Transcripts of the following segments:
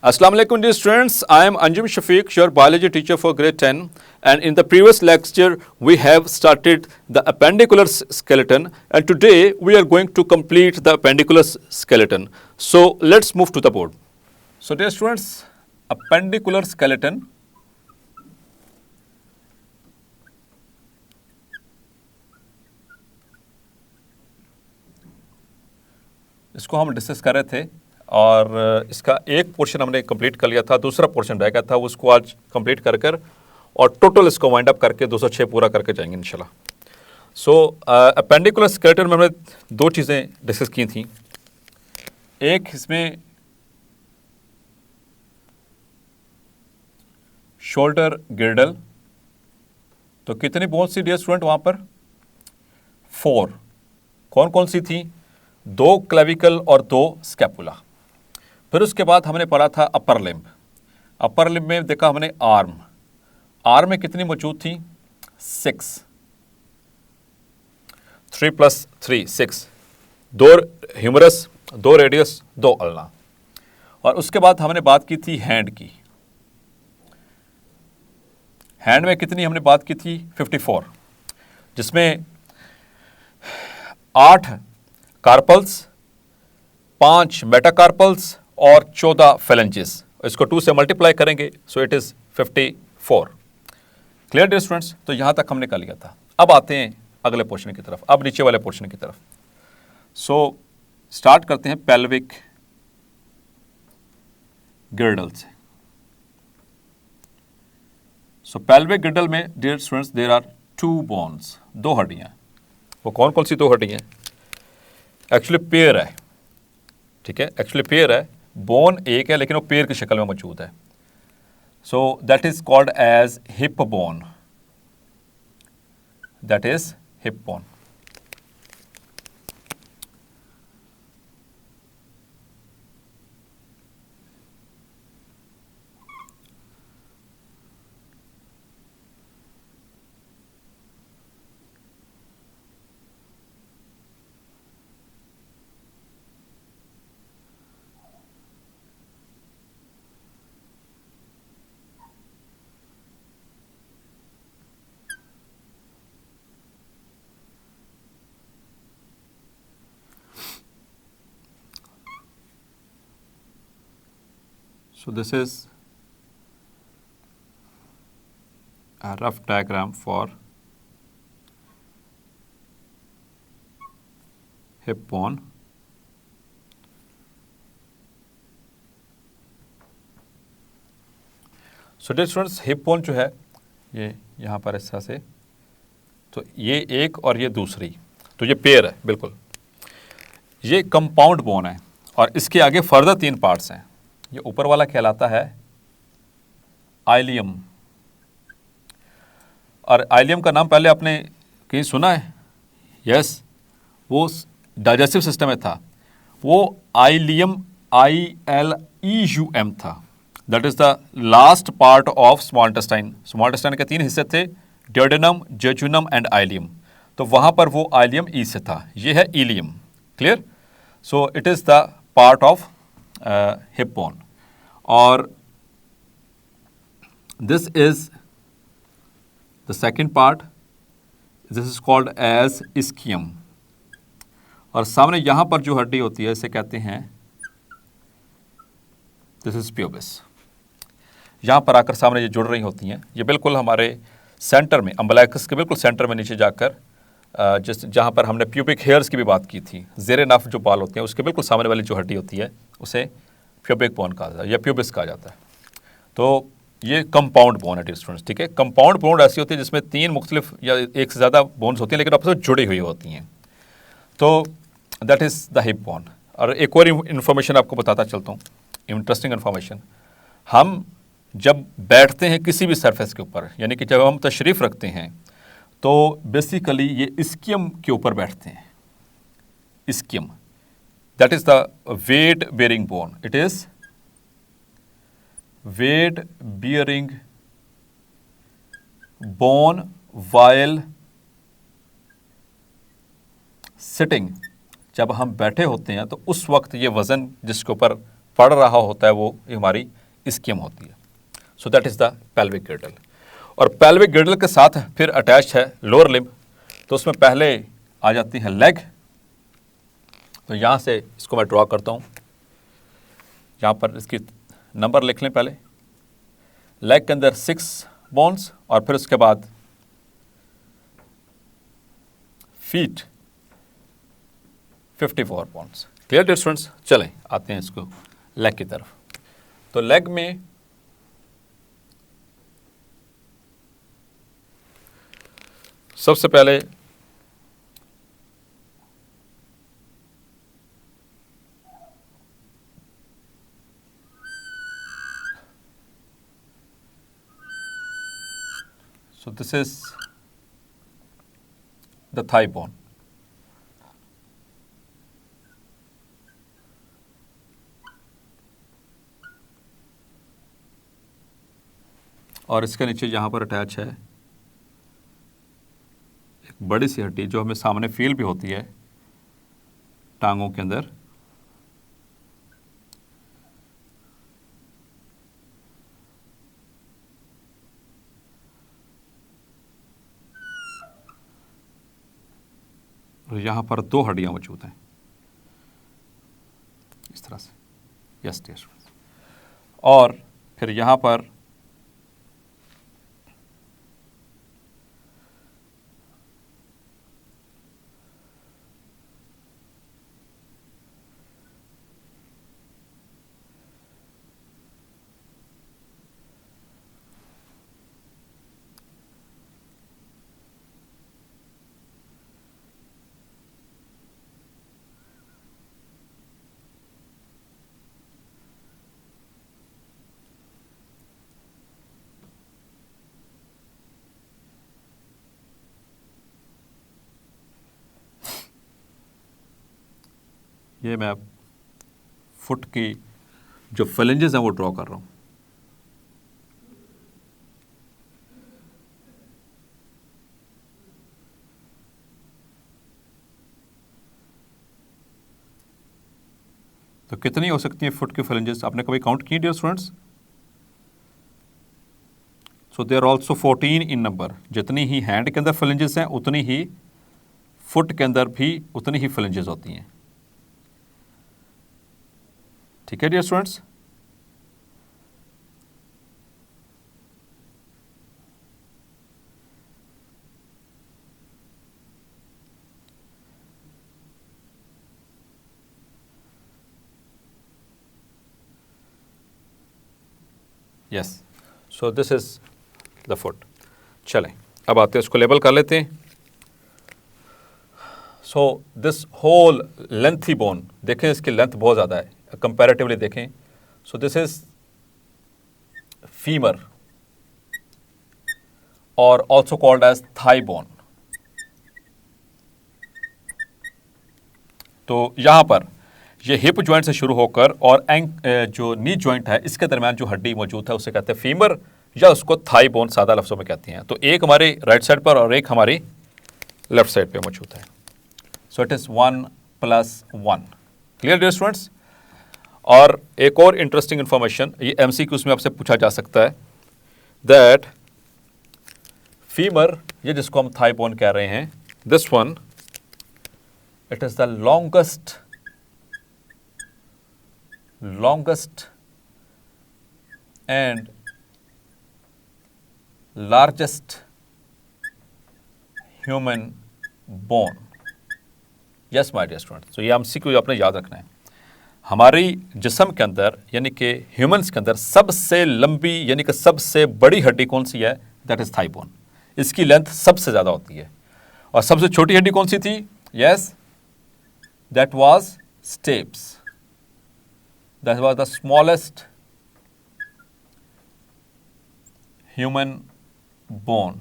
Assalamu alaikum dear students, I am Anjum Shafiq, your biology teacher for grade 10, and in the previous lecture we have started the appendicular skeleton, and today we are going to complete the appendicular skeleton. So let's move to the board. So dear students, appendicular skeleton. इसको हम discuss कर रहे थे और इसका एक portion हमने complete कर लिया था, दूसरा पोर्शन रह गया था, उसको आज कंप्लीट कर और टोटल इसको वाइंड अप करके 206 पूरा करके जाएंगे इंशाल्लाह। सो अपेंडिकुलर स्केलेटन में हमने दो चीज़ें डिस्कस की थी। एक इसमें शोल्डर गिर्डल, तो कितनी बोन्स थी डियर स्टूडेंट वहाँ पर? 4। कौन कौन सी थी? 2 क्लेविकल और 2 स्कैपुला। फिर उसके बाद हमने पढ़ा था अपर लिम्ब। अपर लिम्ब में देखा हमने आर्म में कितनी मौजूद थी? 6। 3 + 3 6। 2 ह्यूमरस, 2 रेडियस, 2 अल्ना। और उसके बाद हमने बात की थी हैंड की। हैंड में कितनी हमने बात की थी? 54, जिसमें 8 कार्पल्स, 5 मेटाकार्पल्स और 14 फेलेंजेस। इसको 2 से मल्टीप्लाई करेंगे, so it is 54। Clear dear students? तो यहां तक हमने कर लिया था। अब आते हैं अगले पोर्शन की तरफ, अब नीचे वाले पोर्शन की तरफ। सो स्टार्ट करते हैं पेल्विक गिर्डल से। सो पेल्विक गिर्डल में dear students there are 2 bones, 2 हड्डियां। वो कौन कौन सी 2 हड्डियां? एक्चुअली पेयर है, ठीक है, एक्चुअली पेयर है। बोन एक है लेकिन वो पेयर की शक्ल में मौजूद है। So that is called as hip bone, that is hip bone. So this is a rough diagram for hip bone. So dear students, hip bone जो है ये यहाँ पर इस तरह से, तो ये एक और ये दूसरी, तो ये पेयर है बिल्कुल। ये कंपाउंड बोन है और इसके आगे फर्दर 3 पार्ट्स हैं। ये ऊपर वाला कहलाता है आइलियम, और आइलियम का नाम पहले आपने कहीं सुना है? यस, वो डाइजेस्टिव सिस्टम में था। वो आइलियम ILEUM था। That is the last part of small intestine. Small intestine के 3 हिस्से थे, ड्यूडेनम, जेजुनम एंड आइलियम। तो वहां पर वो आइलियम ई से था, ये है ilium. Clear? So it is the part of hip bone. और this is the second part, this is called as ischium. और सामने यहां पर जो हड्डी होती है इसे कहते हैं, दिस इज प्यूबिस। यहां पर आकर सामने ये जुड़ रही होती हैं। ये बिल्कुल हमारे सेंटर में, अम्बलाइकस के बिल्कुल सेंटर में नीचे जाकर, जिस जहां पर हमने प्यूबिक हेयर्स की भी बात की थी, ज़ेरे नफ जो बाल होते हैं उसके बिल्कुल सामने वाली जो हड्डी होती है उसे प्यूबिक बोन कहा जाता है या प्यूबिस कहा जाता है। तो ये कंपाउंड बोन है डियर स्टूडेंट्स, ठीक है। कंपाउंड बोन ऐसी होती है जिसमें 3 मुख्तलिफ या एक से ज़्यादा बोन्स होती हैं लेकिन आपस में जुड़ी हुई होती हैं। तो that is the hip bone. और एक और इन्फॉर्मेशन आपको बताता चलता हूँ, इंटरेस्टिंग इन्फॉर्मेशन। हम जब बैठते हैं किसी भी सरफेस के ऊपर, यानी कि जब हम तशरीफ़ रखते हैं, तो बेसिकली ये इस्कियम के ऊपर बैठते हैं। Ischium, that is the weight bearing bone. It is weight bearing bone while sitting। जब हम बैठे होते हैं तो उस वक्त ये वज़न जिसके ऊपर पड़ रहा होता है वो हमारी स्किम होती है। So that is the pelvic गिर्डल। और पेल्विक गिर्डल के साथ फिर अटैच है लोअर लिम्ब। तो उसमें पहले आ जाती है लेग। तो यहाँ से इसको मैं ड्रॉ करता हूँ, यहाँ पर इसकी नंबर लिख लें पहले। लेग के अंदर 6 बोन्स और फिर उसके बाद feet 54 bones. Clear dear students? चलें आते हैं इसको लेग की तरफ। तो लेग में सबसे पहले so this is the thigh bone. और इसके नीचे यहाँ पर अटैच है एक बड़ी सी हड्डी जो हमें सामने फील भी होती है टांगों के अंदर। और यहाँ पर 2 हड्डियाँ मौजूद हैं इस तरह से। Yes yes. और फिर यहाँ पर ये मैं फुट की जो फ्लेंजेस हैं वो ड्रॉ कर रहा हूँ। तो कितनी हो सकती हैं फुट की फ्लेंजेस? आपने कभी काउंट की dear students? So they are also 14 in number. जितनी ही हैंड के अंदर फ्लेंजेस हैं उतनी ही फुट के अंदर भी उतनी ही फ्लेंजेस होती हैं। ठीक है dear students? Yes. So this is the foot. चलें अब आते हैं, इसको लेबल कर लेते हैं। So this whole lengthy bone, देखें इसकी लेंथ बहुत ज़्यादा है कंपैरेटिवली देखें। सो दिस इज फीमर और also called as thigh bone. तो यहाँ पर ये हिप जॉइंट से शुरू होकर और जो नी जॉइंट है इसके दरमियान जो हड्डी मौजूद है उसे कहते हैं फीमर, या उसको थाई बोन सादा लफ्ज़ों में कहते हैं। तो एक हमारे राइट साइड पर और एक हमारी लेफ्ट साइड पे मौजूद है। So it is 1 + 1। Clear dear students? और एक और इंटरेस्टिंग इन्फॉर्मेशन, ये MCQs में आपसे पूछा जा सकता है, दैट फीमर, ये जिसको हम थाई बोन कह रहे हैं, this one it is the longest and largest human bone. Yes my dear students, तो ये MCQ आपने याद रखना है। हमारी जिस्म के अंदर यानी कि ह्यूमंस के अंदर सबसे लंबी यानी कि सबसे बड़ी हड्डी कौन सी है? That is thigh bone. इसकी लेंथ सबसे ज़्यादा होती है। और सबसे छोटी हड्डी कौन सी थी? Yes, that was steps. That was the smallest human bone.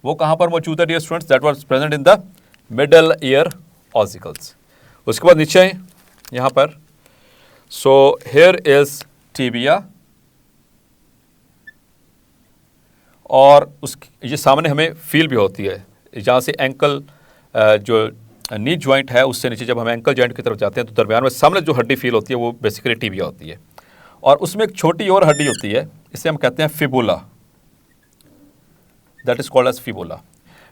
वो कहाँ पर मौजूद है dear students? That was present in the middle ear ossicles. उसके बाद नीचे यहाँ पर, so here is tibia, और उस ये सामने हमें फील भी होती है, जहाँ से एंकल जो नी जॉइंट है उससे नीचे जब हम एंकल जॉइंट की तरफ जाते हैं तो दरमियान में सामने जो हड्डी फील होती है वो बेसिकली टिबिया होती है। और उसमें एक छोटी और हड्डी होती है, इसे हम कहते हैं fibula, that is called as fibula.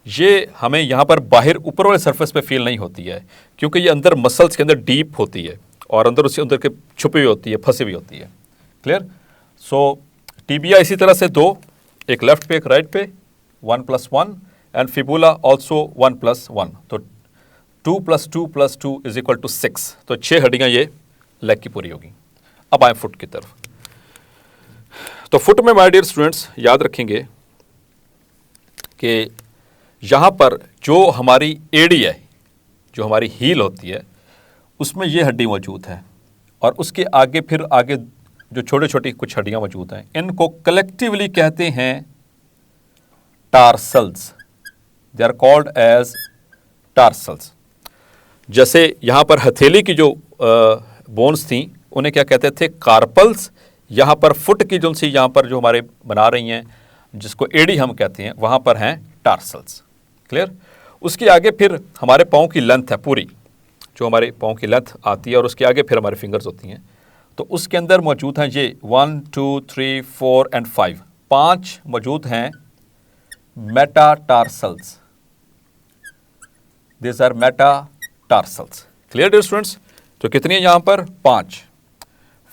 ये हमें यहाँ पर बाहर ऊपर वाले सरफेस पे फील नहीं होती है, क्योंकि ये अंदर मसल्स के अंदर डीप होती है और अंदर उसके अंदर के छुपी हुई होती है, फंसी हुई होती है। क्लियर? सो टिबिया इसी तरह से दो, एक लेफ्ट पे एक राइट पे, 1+1 एंड फिबुला ऑल्सो 1+1, तो 2+2+2 इज इक्वल टू 6। तो 6 हड्डियाँ ये लेग की पूरी होगी। अब आए फुट की तरफ। तो फुट में माय डियर स्टूडेंट्स याद रखेंगे कि यहाँ पर जो हमारी एड़ी है, जो हमारी हील होती है, उसमें ये हड्डी मौजूद है और उसके आगे फिर आगे जो छोटे छोटी कुछ हड्डियाँ मौजूद हैं, इनको कलेक्टिवली कहते हैं tarsals. They are called as tarsals. जैसे यहाँ पर हथेली की जो बोन्स थी उन्हें क्या कहते थे? कार्पल्स। यहाँ पर फुट की जो सी यहाँ पर जो हमारे बना रही हैं, जिसको एड़ी हम कहते हैं, वहाँ पर हैं टार्सल्स। क्लियर? उसके आगे फिर हमारे पाँव की लेंथ है पूरी, जो हमारे पाँव की लेंथ आती है और उसके आगे फिर हमारे फिंगर्स होती हैं। तो उसके अंदर मौजूद हैं ये 1 2 3 4 एंड 5, 5 मौजूद हैं metatarsals. This are metatarsals. Clear dear students? तो कितनी है यहाँ पर? 5,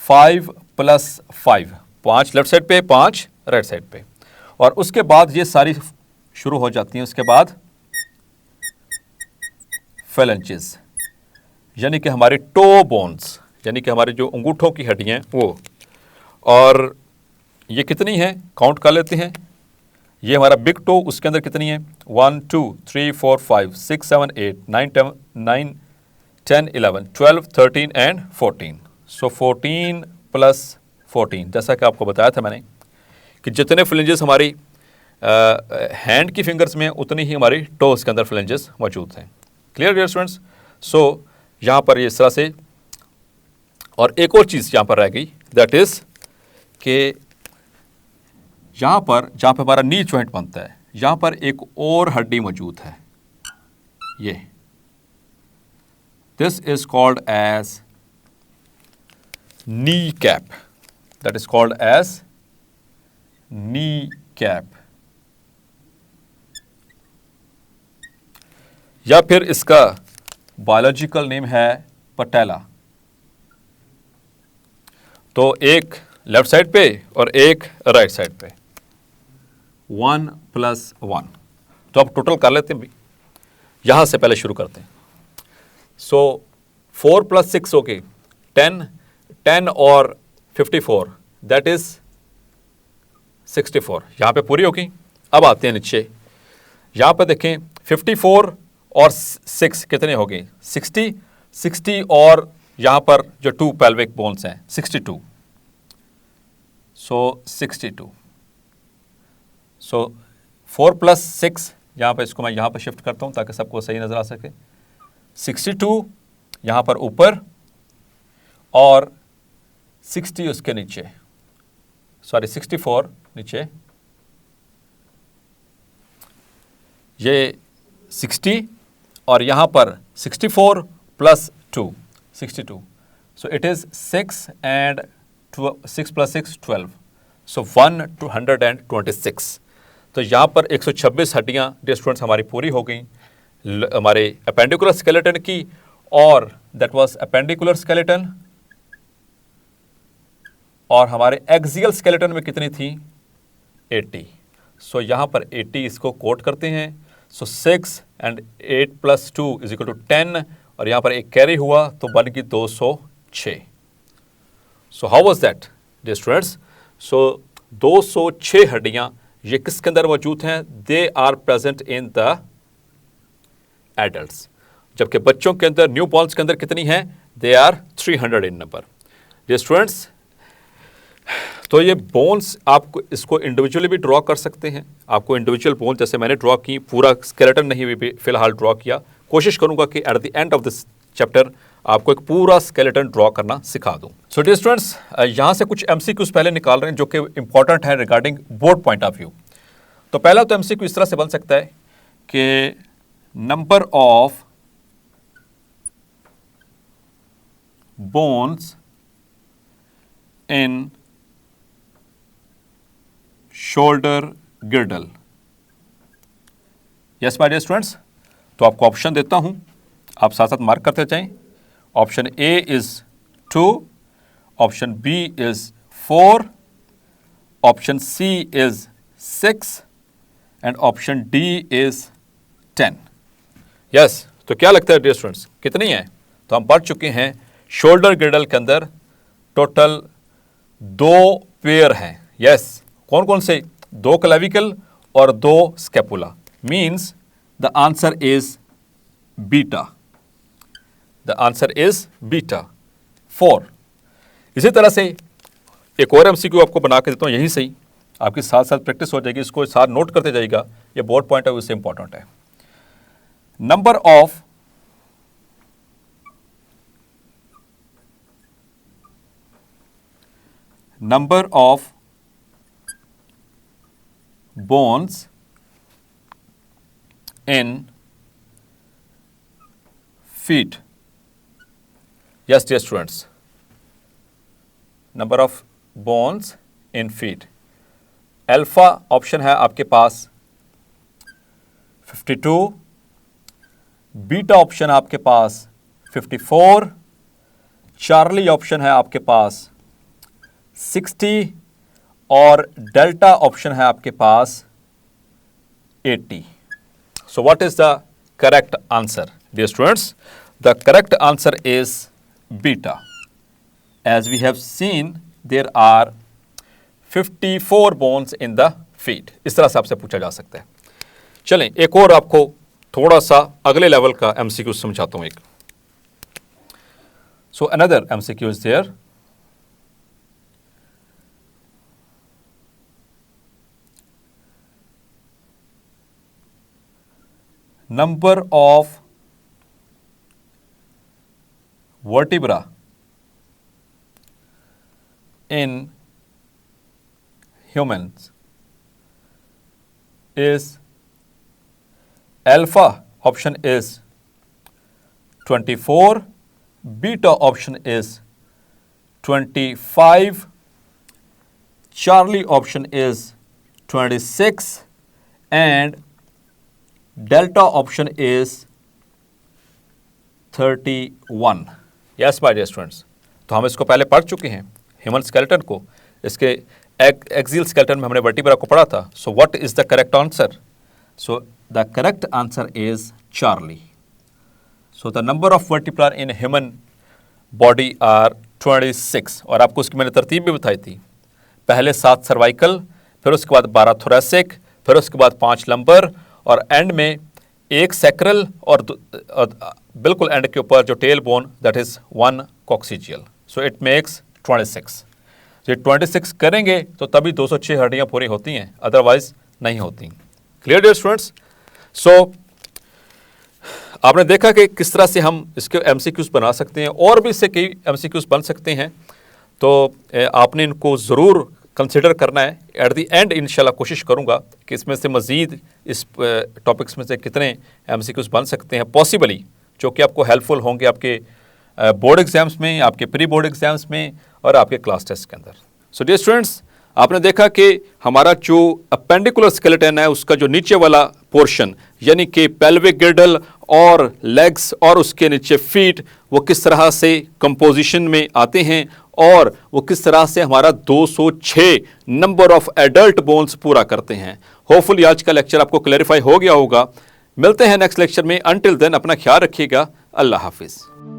5 + 5, 5 लेफ्ट साइड पे, 5 राइट साइड पे। और उसके बाद ये सारी शुरू हो जाती हैं उसके बाद फेलेंचेस, यानी कि हमारे टो बोन्स, यानी कि हमारे जो अंगूठों की हड्डियाँ हैं वो। और ये कितनी हैं? काउंट कर लेते हैं। ये हमारा बिग टो, उसके अंदर कितनी है? 1 2 3 4 5 6 7 8 9 10 11 12 13 एंड 14। सो 14 + 14, जैसा कि आपको बताया था मैंने कि जितने फ्लेंजेस हमारी हैंड की फिंगर्स में उतनी ही हमारी टोस के अंदर फ्लेंजेस मौजूद हैं। Clear dear students? सो यहाँ पर इस तरह से। और एक और चीज़ यहाँ पर रह गई, दैट इज़ कि यहाँ पर जहाँ पर हमारा नी जॉइंट बनता है, यहाँ पर एक और हड्डी मौजूद है, ये। This is called as knee cap, that is called as knee cap, या फिर इसका बायोलॉजिकल नेम है पटेला। तो एक लेफ्ट साइड पे और एक राइट साइड पे, 1+1। तो अब टोटल कर लेते हैं भाई, यहां से पहले शुरू करते हैं। सो 4 + 6 हो गए 10, 10 और 54, दैट इज 64। यहां पे पूरी होगी। अब आते हैं नीचे, यहां पर देखें 54 और 6 कितने हो गए? 60, 60 और यहां पर जो 2 पेल्विक बोन्स हैं 62, सो 62। सो 4 + 6, यहाँ पर इसको मैं यहाँ पर शिफ्ट करता हूँ ताकि सबको सही नज़र आ सके। 62 यहाँ पर ऊपर और 60 उसके नीचे, सॉरी 64 नीचे, ये 60 और यहाँ पर 64 + 2, 62। सो इट इज़ 6 and 6 + 6 12, सो 126। तो यहाँ पर 126 हड्डियाँ डियर स्टूडेंट्स हमारी पूरी हो गई हमारे अपेंडिकुलर स्केलेटन की, और दैट वाज अपेंडिकुलर स्केलेटन। और हमारे एक्सियल स्केलेटन में कितनी थी? 80। सो यहाँ पर 80 इसको कोट करते हैं। सो 6 and 8 + 2 इज इक्वल टू 10, और यहाँ पर एक कैरी हुआ तो बन गई 206। So how was that dear students? So 206 हड्डियाँ ये किसके अंदर मौजूद हैं? They are present in the adults, जबकि बच्चों के अंदर, न्यू बॉर्न्स के अंदर कितनी हैं? They are 300 in number. Dear students, तो ये बोन्स आपको इसको इंडिविजुअली भी ड्रॉ कर सकते हैं। आपको इंडिविजुअल बोन जैसे मैंने ड्रॉ की, पूरा स्केलेटन नहीं भी फिलहाल ड्रॉ किया, कोशिश करूंगा कि at the end of this chapter आपको एक पूरा स्केलेटन ड्रॉ करना सिखा दूं। सो डियर स्टूडेंट्स, यहाँ से कुछ MCQs पहले निकाल रहे हैं जो कि इंपॉर्टेंट है regarding board point of view. तो पहला तो MCQ इस तरह से बन सकता है कि number of bones in shoulder girdle. Yes, my dear students. तो आपको ऑप्शन देता हूं, आप साथ साथ मार्क करते जाएं. Option A is 2, option B is 4, option C is 6 and option D is 10. Yes, तो क्या लगता है डियर स्टूडेंट्स, कितनी है? तो हम पढ़ चुके हैं शोल्डर गिर्डल के अंदर टोटल 2 पेयर हैं. यस, कौन कौन से? 2 क्लेविकल और 2 scapula. Means the answer is beta. The answer is beta 4. इसी तरह से एक और एमसीक्यू आपको बना के देता हूँ, यहीं से ही आपकी साथ साथ प्रैक्टिस हो जाएगी. इसको साथ नोट करते जाइएगा, ये बोर्ड पॉइंट ऑफ व्यू से इंपॉर्टेंट है. Number of bones in feet. Yes, dear students. Number of bones in feet. Alpha option है आपके पास 52, बीटा ऑप्शन है आपके पास 54, चार्ली ऑप्शन है आपके पास 60 और डेल्टा ऑप्शन है आपके पास 80. So what is the correct answer? Dear students, the correct answer is beta. As we have seen, there are 54 bones in the feet. इस तरह से आपसे पूछा जा सकता है. चलें एक और आपको थोड़ा सा अगले लेवल का MCQ समझाता हूं एक. So another MCQ is there. Number of vertebra in humans is alpha option is 24, beta option is 25, Charlie option is 26 and delta option is 31. Yes, my dear students. तो हम इसको पहले पढ़ चुके हैं ह्यूमन स्केलेटन को. इसके एक्सियल स्केलेटन में हमने वर्टिब्रा को पढ़ा था. So what is the correct answer? So the correct answer is Charlie. So the number of vertebra in human body are 26 और आपको उसकी मैंने तरतीब भी बताई थी. पहले 7 सर्वाइकल, फिर उसके बाद 12 थोरेसिक, फिर उसके बाद 5 लंबर और एंड में 1 सैक्रल और बिल्कुल एंड के ऊपर जो tail bone that is 1 coccygeal. So it makes 26. ये 26 करेंगे तो तभी 206 हड्डियां पूरी होती हैं, अदरवाइज नहीं होती. Clear dear students? सो आपने देखा कि किस तरह से हम इसके MCQs बना सकते हैं और भी इससे कई MCQs बन सकते हैं. तो आपने इनको ज़रूर कंसिडर करना है. एट दी एंड इंशाल्लाह कोशिश करूंगा कि इसमें से मज़ीद इस टॉपिक्स में से कितने MCQs बन सकते हैं पॉसिबली, जो कि आपको हेल्पफुल होंगे आपके बोर्ड एग्जाम्स में, आपके प्री बोर्ड एग्जाम्स में और आपके क्लास टेस्ट के अंदर. सो डियर स्टूडेंट्स, आपने देखा कि हमारा जो अपेंडिकुलर स्केलेटन है उसका जो नीचे वाला पोर्शन यानी कि पेल्विक गिर्डल और लेग्स और उसके नीचे फीट, वो किस तरह से कंपोजिशन में आते हैं और वो किस तरह से हमारा 206 नंबर ऑफ एडल्ट बोन्स पूरा करते हैं. होपफुली आज का लेक्चर आपको क्लैरिफाई हो गया होगा. मिलते हैं नेक्स्ट लेक्चर में. अंटिल देन अपना ख्याल रखिएगा. अल्लाह हाफिज़.